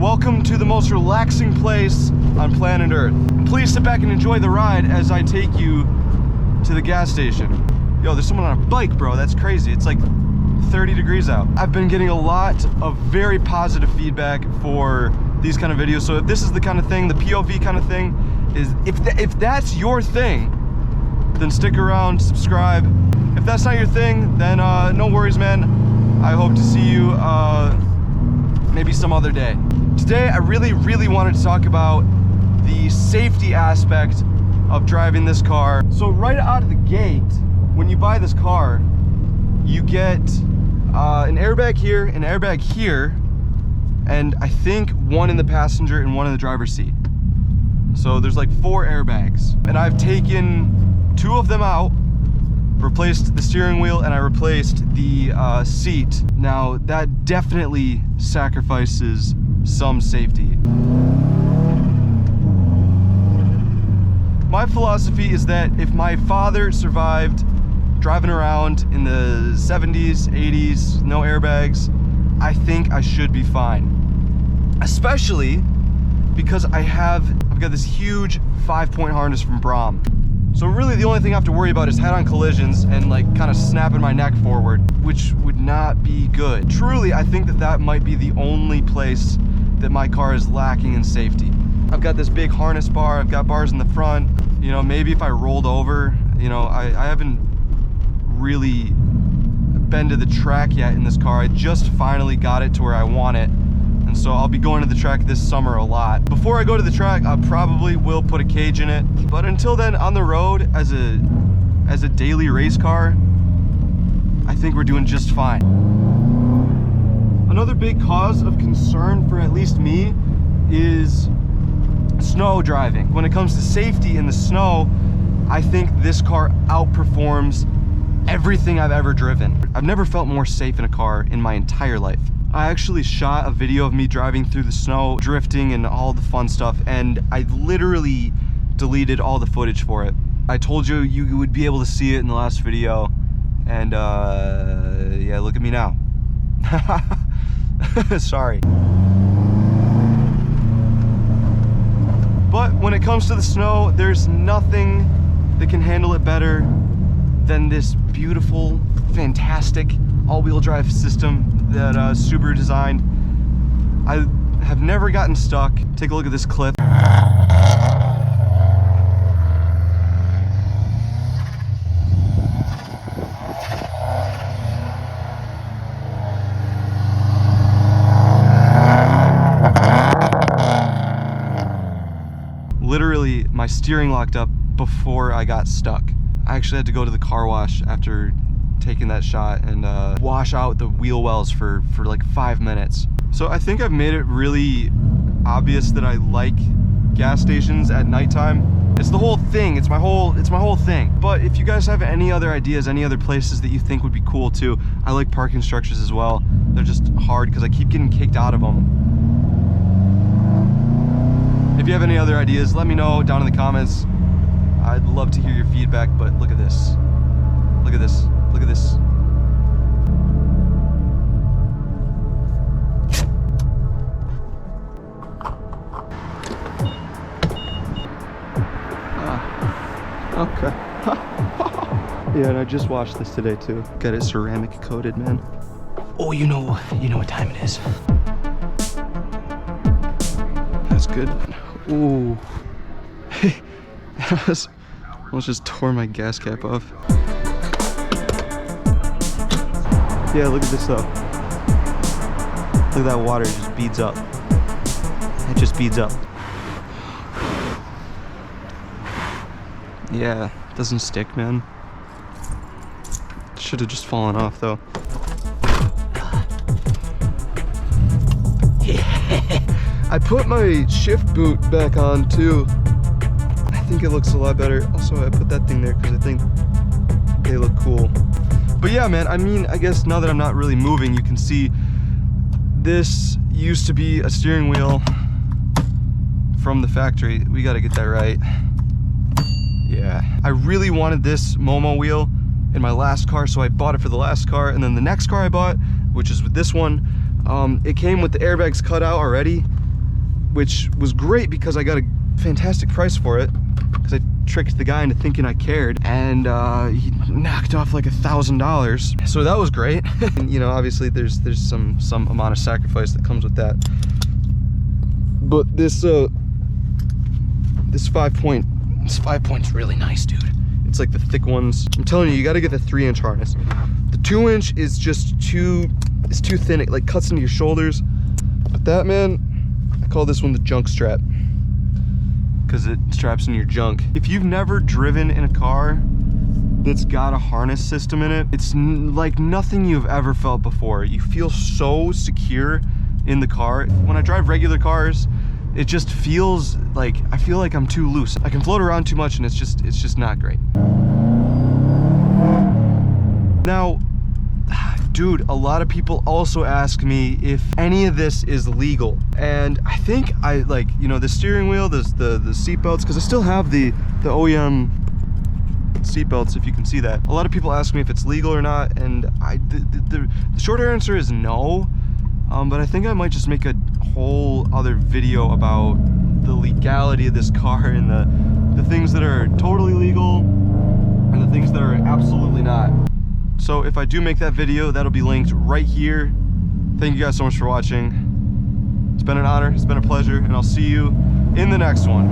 Welcome to the most relaxing place on planet Earth. Please sit back and enjoy the ride as I take you to the gas station. Yo, there's someone on a bike, bro. That's crazy. It's like 30 degrees out. I've been getting a lot of very positive feedback for these kind of videos. So if this is the kind of thing, the POV kind of thing, is if that's your thing, then stick around, subscribe. If that's not your thing, then no worries, man. I hope to see you maybe some other day. Today, I really wanted to talk about the safety aspect of driving this car. So right out of the gate, when you buy this car, you get an airbag here, an airbag here, and I think one in the passenger and one in the driver's seat. So there's like 4 airbags. And I've taken 2 of them out, replaced the steering wheel, and I replaced the seat. Now that definitely sacrifices some safety. My philosophy is that if my father survived driving around in the 70s, 80s, no airbags, I think I should be fine. Especially because I've got this huge 5-point harness from Brom. So really the only thing I have to worry about is head-on collisions and like kind of snapping my neck forward, which would not be good. Truly, I think that might be the only place that my car is lacking in safety. I've got this big harness bar, I've got bars in the front. You know, maybe if I rolled over, you know, I haven't really been to the track yet in this car. I just finally got it to where I want it. And so I'll be going to the track this summer a lot. Before I go to the track, I probably will put a cage in it. But until then, on the road as a daily race car, I think we're doing just fine. Another big cause of concern for at least me is snow driving. When it comes to safety in the snow, I think this car outperforms everything I've ever driven. I've never felt more safe in a car in my entire life. I actually shot a video of me driving through the snow, drifting and all the fun stuff, and I literally deleted all the footage for it. I told you you would be able to see it in the last video, and yeah, look at me now. Sorry. But when it comes to the snow, there's nothing that can handle it better than this beautiful, fantastic all-wheel drive system that Subaru designed. I have never gotten stuck. Take a look at this clip. Literally, my steering locked up before I got stuck. I actually had to go to the car wash after taking that shot and wash out the wheel wells for like 5 minutes. So I think I've made it really obvious that I like gas stations at nighttime. It's the whole thing. It's my whole thing. But if you guys have any other ideas, any other places that you think would be cool too, I like parking structures as well. They're just hard because I keep getting kicked out of them. If you have any other ideas, let me know down in the comments. I'd love to hear your feedback, but look at this. Look at this. Look at this. Okay. Yeah, and I just washed this today too. Got it ceramic coated, man. Oh, you know what time it is. That's good. Ooh. I almost just tore my gas cap off. Yeah, look at this though. Look at that water, it just beads up. It just beads up. Yeah, it doesn't stick, man. Should have just fallen off though. I put my shift boot back on too. I think it looks a lot better. Also, I put that thing there because I think they look cool. But yeah, man, I mean, I guess now that I'm not really moving, you can see this used to be a steering wheel from the factory. We got to get that right. Yeah, I really wanted this Momo wheel in my last car, so I bought it for the last car. And then the next car I bought, which is with this one, it came with the airbags cut out already. which was great because I got a fantastic price for it, because I tricked the guy into thinking I cared, and he knocked off like $1,000. So that was great. And, you know, obviously there's some amount of sacrifice that comes with that. But this 5-point's really nice, dude. It's like the thick ones. I'm telling you, you got to get the 3-inch harness. The 2-inch is just too thin. It like cuts into your shoulders. But that, man, I call this one the junk strap, because it straps in your junk. If you've never driven in a car that's got a harness system in it, it's like nothing you've ever felt before. You feel so secure in the car. When I drive regular cars, it just feels like, I feel like I'm too loose. I can float around too much and it's just not great. Now, dude, a lot of people also ask me if any of this is legal. And I think you know, the steering wheel, the seat belts, because I still have the OEM seat belts, if you can see that. A lot of people ask me if it's legal or not, and the short answer is no. But I think I might just make a whole other video about the legality of this car and the things that are totally legal and the things that are absolutely not. So if I do make that video, that'll be linked right here. Thank you guys so much for watching. It's been an honor, it's been a pleasure, and I'll see you in the next one.